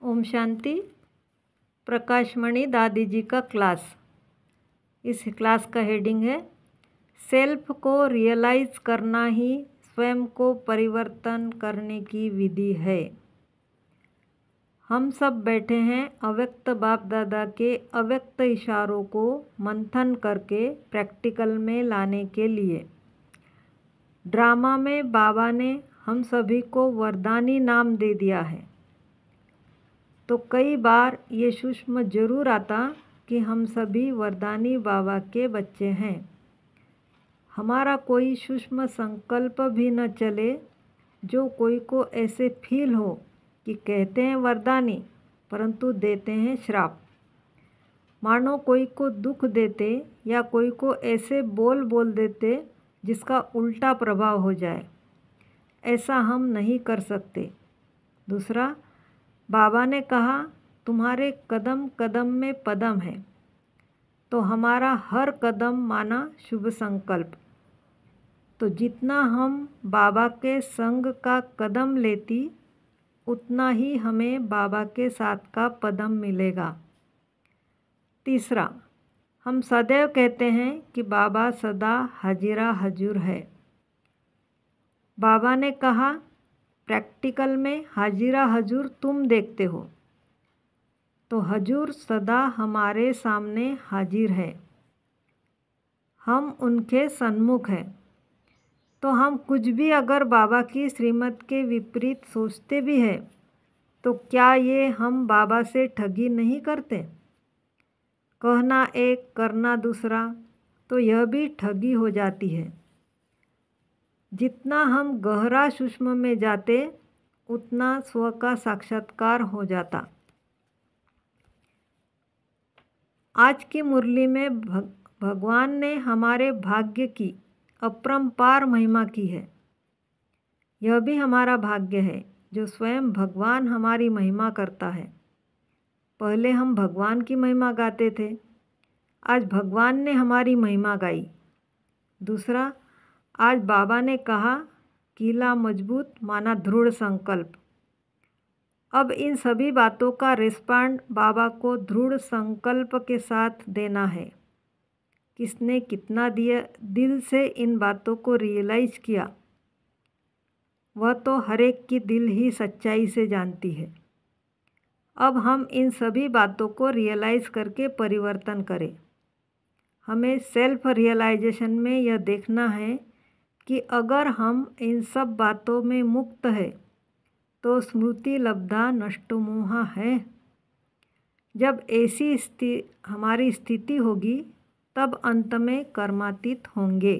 ओम शांति। प्रकाशमणि दादी जी का क्लास। इस क्लास का हेडिंग है सेल्फ को रियलाइज करना ही स्वयं को परिवर्तन करने की विधि है। हम सब बैठे हैं अव्यक्त बाप दादा के अव्यक्त इशारों को मंथन करके प्रैक्टिकल में लाने के लिए। ड्रामा में बाबा ने हम सभी को वरदानी नाम दे दिया है, तो कई बार ये सूक्ष्म जरूर आता कि हम सभी वरदानी बाबा के बच्चे हैं। हमारा कोई सूक्ष्म संकल्प भी न चले, जो कोई को ऐसे फील हो कि कहते हैं वरदानी परंतु देते हैं श्राप। मानो कोई को दुख देते या कोई को ऐसे बोल देते जिसका उल्टा प्रभाव हो जाए। ऐसा हम नहीं कर सकते। दूसरा, बाबा ने कहा तुम्हारे कदम कदम में पदम है, तो हमारा हर कदम माना शुभ संकल्प। तो जितना हम बाबा के संग का कदम लेती, उतना ही हमें बाबा के साथ का पदम मिलेगा। तीसरा, हम सदैव कहते हैं कि बाबा सदा हाजिरा हजूर है। बाबा ने कहा प्रैक्टिकल में हाजिरा हजूर तुम देखते हो, तो हजूर सदा हमारे सामने हाजिर है। हम उनके सन्मुख हैं, तो हम कुछ भी अगर बाबा की श्रीमत के विपरीत सोचते भी हैं, तो क्या ये हम बाबा से ठगी नहीं करते? कहना एक करना दूसरा, तो यह भी ठगी हो जाती है। जितना हम गहरा सूक्ष्म में जाते, उतना स्व का साक्षात्कार हो जाता। आज की मुरली में भगवान ने हमारे भाग्य की अपरंपार महिमा की है। यह भी हमारा भाग्य है जो स्वयं भगवान हमारी महिमा करता है। पहले हम भगवान की महिमा गाते थे, आज भगवान ने हमारी महिमा गाई। दूसरा, आज बाबा ने कहा किला मजबूत माना दृढ़ संकल्प। अब इन सभी बातों का रिस्पॉन्ड बाबा को दृढ़ संकल्प के साथ देना है। किसने कितना दिया दिल से इन बातों को रियलाइज किया, वह तो हर एक की दिल ही सच्चाई से जानती है। अब हम इन सभी बातों को रियलाइज करके परिवर्तन करें। हमें सेल्फ रियलाइजेशन में यह देखना है कि अगर हम इन सब बातों में मुक्त है, तो स्मृति लब्धा नष्टमोहा है। जब ऐसी हमारी स्थिति होगी, तब अंत में कर्मातीत होंगे।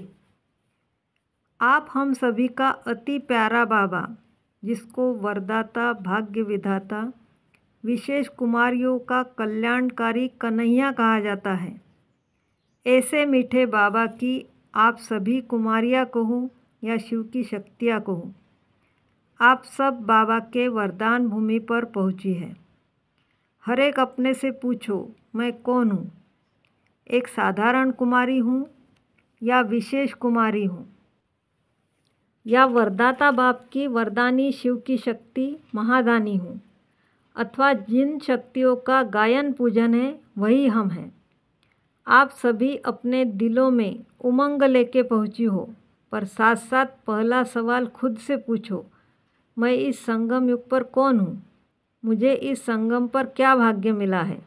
आप हम सभी का अति प्यारा बाबा, जिसको वरदाता भाग्य विधाता विशेष कुमारियों का कल्याणकारी कन्हैया कहा जाता है, ऐसे मीठे बाबा की आप सभी कुमारियाँ कहूँ या शिव की शक्तियाँ कहूँ, आप सब बाबा के वरदान भूमि पर पहुँची है। हर एक अपने से पूछो, मैं कौन हूँ? एक साधारण कुमारी हूँ या विशेष कुमारी हूँ, या वरदाता बाप की वरदानी शिव की शक्ति महादानी हूँ, अथवा जिन शक्तियों का गायन पूजन है वही हम हैं। आप सभी अपने दिलों में उमंग लेके पहुँची हो, पर साथ साथ पहला सवाल खुद से पूछो, मैं इस संगम युग पर कौन हूँ? मुझे इस संगम पर क्या भाग्य मिला है?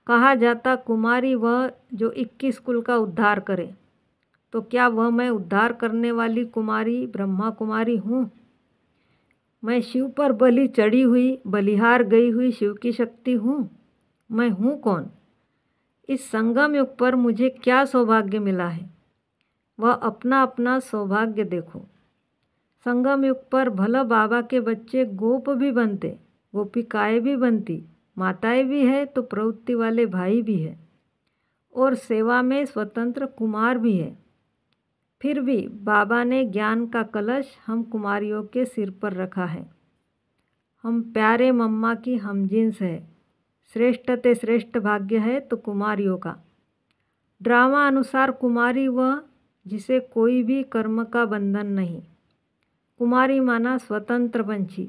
कहा जाता कुमारी वह जो 21 कुल का उद्धार करे, तो क्या वह मैं उद्धार करने वाली कुमारी ब्रह्मा कुमारी हूँ? मैं शिव पर बलि चढ़ी हुई बलिहार गई हुई शिव की शक्ति हूँ? मैं हूँ कौन? इस संगम युग पर मुझे क्या सौभाग्य मिला है, वह अपना अपना सौभाग्य देखो। संगम युग पर भला बाबा के बच्चे गोप भी बनते, गोपिकाएँ भी बनती, माताएं भी है, तो प्रवृत्ति वाले भाई भी है, और सेवा में स्वतंत्र कुमार भी है। फिर भी बाबा ने ज्ञान का कलश हम कुमारियों के सिर पर रखा है। हम प्यारे मम्मा की हमजिन्स है। श्रेष्ठ ते श्रेष्ठ भाग्य है तो कुमारियों का। ड्रामा अनुसार कुमारी वह जिसे कोई भी कर्म का बंधन नहीं। कुमारी माना स्वतंत्र पंछी।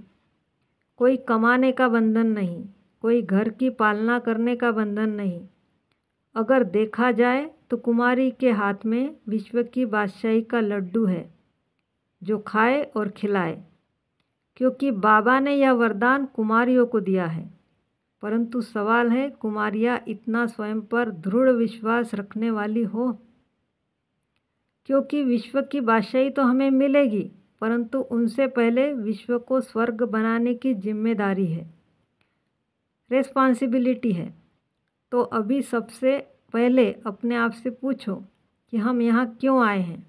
कोई कमाने का बंधन नहीं, कोई घर की पालना करने का बंधन नहीं। अगर देखा जाए तो कुमारी के हाथ में विश्व की बादशाही का लड्डू है जो खाए और खिलाए, क्योंकि बाबा ने यह वरदान कुमारियों को दिया है। परंतु सवाल है, कुमारियाँ इतना स्वयं पर दृढ़ विश्वास रखने वाली हो? क्योंकि विश्व की बादशाही तो हमें मिलेगी, परंतु उनसे पहले विश्व को स्वर्ग बनाने की जिम्मेदारी है, रिस्पॉन्सिबिलिटी है। तो अभी सबसे पहले अपने आप से पूछो कि हम यहाँ क्यों आए हैं।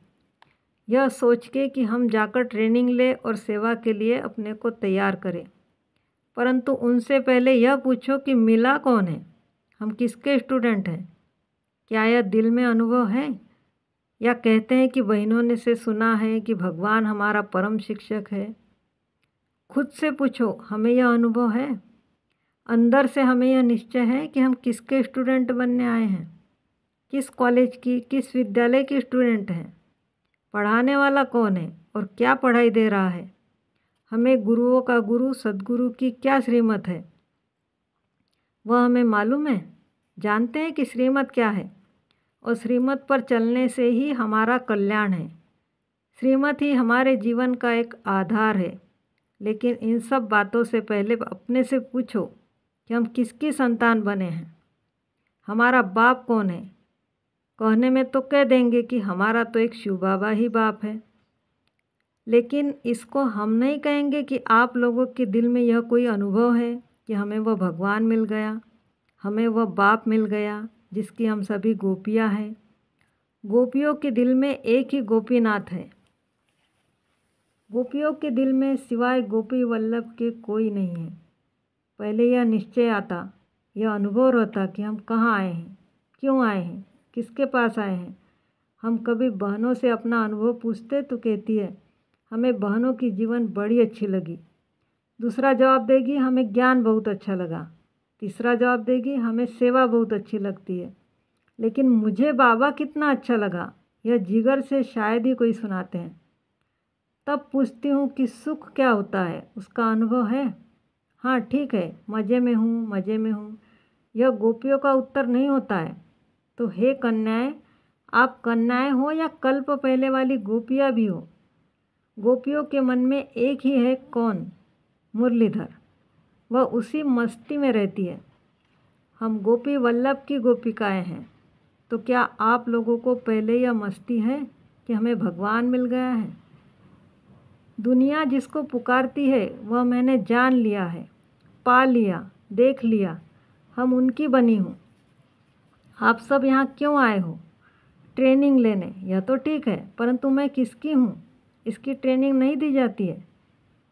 यह सोच के कि हम जाकर ट्रेनिंग ले और सेवा के लिए अपने को तैयार करें। परंतु उनसे पहले यह पूछो कि मिला कौन है, हम किसके स्टूडेंट हैं। क्या यह दिल में अनुभव है, या कहते हैं कि बहनों ने से सुना है कि भगवान हमारा परम शिक्षक है। खुद से पूछो, हमें यह अनुभव है? अंदर से हमें यह निश्चय है कि हम किसके स्टूडेंट बनने आए हैं, किस कॉलेज की, किस विद्यालय की स्टूडेंट हैं। पढ़ाने वाला कौन है और क्या पढ़ाई दे रहा है। हमें गुरुओं का गुरु सद्गुरु की क्या श्रीमत है, वह हमें मालूम है। जानते हैं कि श्रीमत क्या है, और श्रीमत पर चलने से ही हमारा कल्याण है। श्रीमत ही हमारे जीवन का एक आधार है। लेकिन इन सब बातों से पहले अपने से पूछो कि हम किसकी संतान बने हैं, हमारा बाप कौन है। कहने में तो कह देंगे कि हमारा तो एक शिव बाबा ही बाप है, लेकिन इसको हम नहीं कहेंगे कि आप लोगों के दिल में यह कोई अनुभव है कि हमें वह भगवान मिल गया, हमें वह बाप मिल गया जिसकी हम सभी गोपियाँ हैं। गोपियों के दिल में एक ही गोपीनाथ है। गोपियों के दिल में सिवाय गोपी वल्लभ के कोई नहीं है। पहले यह निश्चय आता, यह अनुभव रहता कि हम कहाँ आए हैं, क्यों आए हैं, किसके पास आए हैं। हम कभी बहनों से अपना अनुभव पूछते तो कहती है, हमें बहनों की जीवन बड़ी अच्छी लगी। दूसरा जवाब देगी, हमें ज्ञान बहुत अच्छा लगा। तीसरा जवाब देगी, हमें सेवा बहुत अच्छी लगती है। लेकिन मुझे बाबा कितना अच्छा लगा, यह जिगर से शायद ही कोई सुनाते हैं। तब पूछती हूँ कि सुख क्या होता है, उसका अनुभव है। हाँ ठीक है, मज़े में हूँ, मज़े में हूँ। यह गोपियों का उत्तर नहीं होता है। तो हे कन्याएं, आप कन्याएं हो या कल्प पहले वाली गोपियाँ भी हो, गोपियों के मन में एक ही है। कौन? मुरलीधर। वह उसी मस्ती में रहती है। हम गोपी वल्लभ की गोपिकाएं हैं। तो क्या आप लोगों को पहले यह मस्ती है कि हमें भगवान मिल गया है? दुनिया जिसको पुकारती है वह मैंने जान लिया है, पा लिया, देख लिया। हम उनकी बनी हूँ। आप सब यहाँ क्यों आए हो? ट्रेनिंग लेने। यह तो ठीक है, परंतु मैं किसकी हूँ, इसकी ट्रेनिंग नहीं दी जाती है।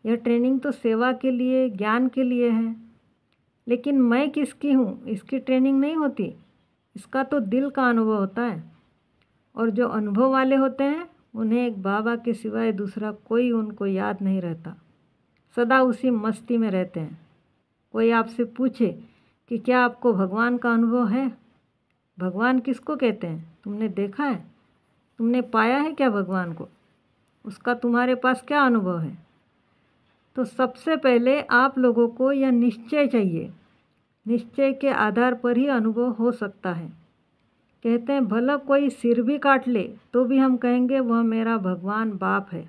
यह ट्रेनिंग तो सेवा के लिए, ज्ञान के लिए है। लेकिन मैं किसकी हूँ, इसकी ट्रेनिंग नहीं होती। इसका तो दिल का अनुभव होता है। और जो अनुभव वाले होते हैं उन्हें एक बाबा के सिवाय दूसरा कोई उनको याद नहीं रहता। सदा उसी मस्ती में रहते हैं। कोई आपसे पूछे कि क्या आपको भगवान का अनुभव है? भगवान किसको कहते हैं? तुमने देखा है? तुमने पाया है क्या भगवान को? उसका तुम्हारे पास क्या अनुभव है? तो सबसे पहले आप लोगों को यह निश्चय चाहिए। निश्चय के आधार पर ही अनुभव हो सकता है। कहते हैं भला कोई सिर भी काट ले तो भी हम कहेंगे वह मेरा भगवान बाप है।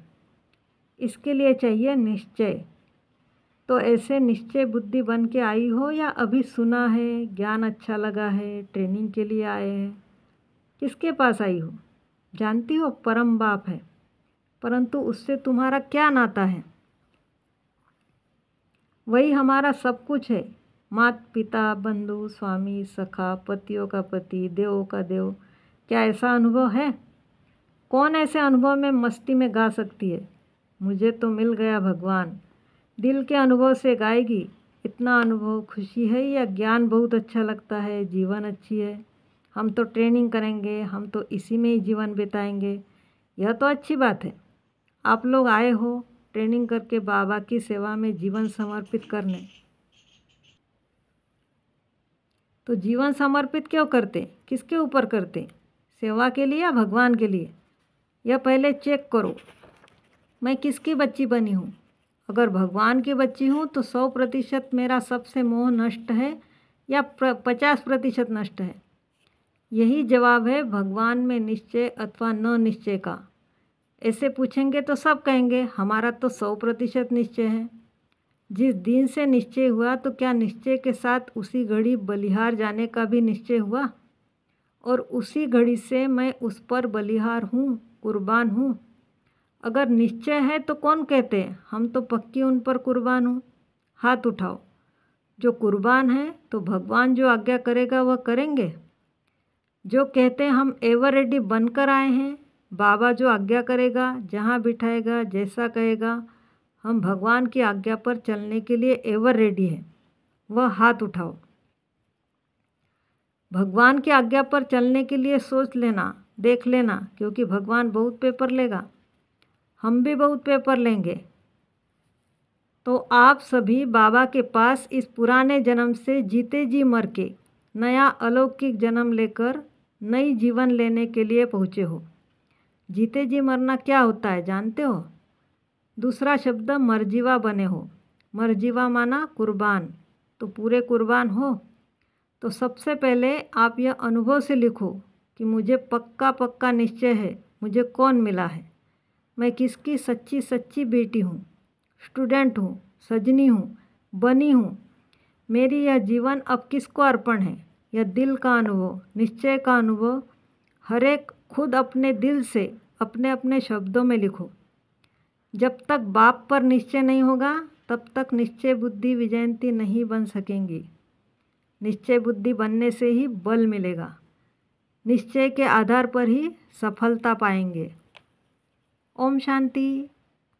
इसके लिए चाहिए निश्चय। तो ऐसे निश्चय बुद्धि बन के आई हो, या अभी सुना है, ज्ञान अच्छा लगा है, ट्रेनिंग के लिए आए हैं? किसके पास आई हो? जानती हो परम बाप है, परंतु उससे तुम्हारा क्या नाता है? वही हमारा सब कुछ है। माता पिता, बंधु, स्वामी, सखा, पतियों का पति, देवों का देव। क्या ऐसा अनुभव है? कौन ऐसे अनुभव में मस्ती में गा सकती है, मुझे तो मिल गया भगवान? दिल के अनुभव से गाएगी। इतना अनुभव खुशी है या ज्ञान बहुत अच्छा लगता है, जीवन अच्छी है, हम तो ट्रेनिंग करेंगे, हम तो इसी में ही जीवन बिताएंगे। यह तो अच्छी बात है। आप लोग आए हो ट्रेनिंग करके बाबा की सेवा में जीवन समर्पित करने। तो जीवन समर्पित क्यों करते? किसके ऊपर करते? सेवा के लिए या भगवान के लिए? यह पहले चेक करो, मैं किसकी बच्ची बनी हूँ? अगर भगवान की बच्ची हूँ तो 100% मेरा सबसे मोह नष्ट है या 50% नष्ट है? यही जवाब है भगवान में निश्चय अथवा न निश्चय का। ऐसे पूछेंगे तो सब कहेंगे हमारा तो 100% निश्चय है। जिस दिन से निश्चय हुआ तो क्या निश्चय के साथ उसी घड़ी बलिहार जाने का भी निश्चय हुआ? और उसी घड़ी से मैं उस पर बलिहार हूँ, कुर्बान हूँ। अगर निश्चय है तो कौन कहते हैं हम तो पक्की उन पर कुर्बान हूँ? हाथ उठाओ। जो कुर्बान है तो भगवान जो आज्ञा करेगा वह करेंगे। जो कहते हैं हम एवर रेडी बनकर आए हैं, बाबा जो आज्ञा करेगा, जहाँ बिठाएगा, जैसा कहेगा, हम भगवान की आज्ञा पर चलने के लिए एवर रेडी है, वह हाथ उठाओ। भगवान की आज्ञा पर चलने के लिए सोच लेना, देख लेना, क्योंकि भगवान बहुत पेपर लेगा, हम भी बहुत पेपर लेंगे। तो आप सभी बाबा के पास इस पुराने जन्म से जीते जी मर के नया अलौकिक जन्म लेकर नई जीवन लेने के लिए पहुँचे हो। जीते जी मरना क्या होता है जानते हो? दूसरा शब्द मरजीवा बने हो। मरजीवा माना कुर्बान, तो पूरे कुर्बान हो। तो सबसे पहले आप यह अनुभव से लिखो कि मुझे पक्का पक्का निश्चय है मुझे कौन मिला है, मैं किसकी सच्ची सच्ची बेटी हूँ, स्टूडेंट हूँ, सजनी हूँ, बनी हूँ। मेरी यह जीवन अब किसको अर्पण है? यह दिल का अनुभव, निश्चय का अनुभव हर एक खुद अपने दिल से अपने अपने शब्दों में लिखो। जब तक बाप पर निश्चय नहीं होगा तब तक निश्चय बुद्धि विजयंती नहीं बन सकेंगी। निश्चय बुद्धि बनने से ही बल मिलेगा, निश्चय के आधार पर ही सफलता पाएंगे। ओम शांति।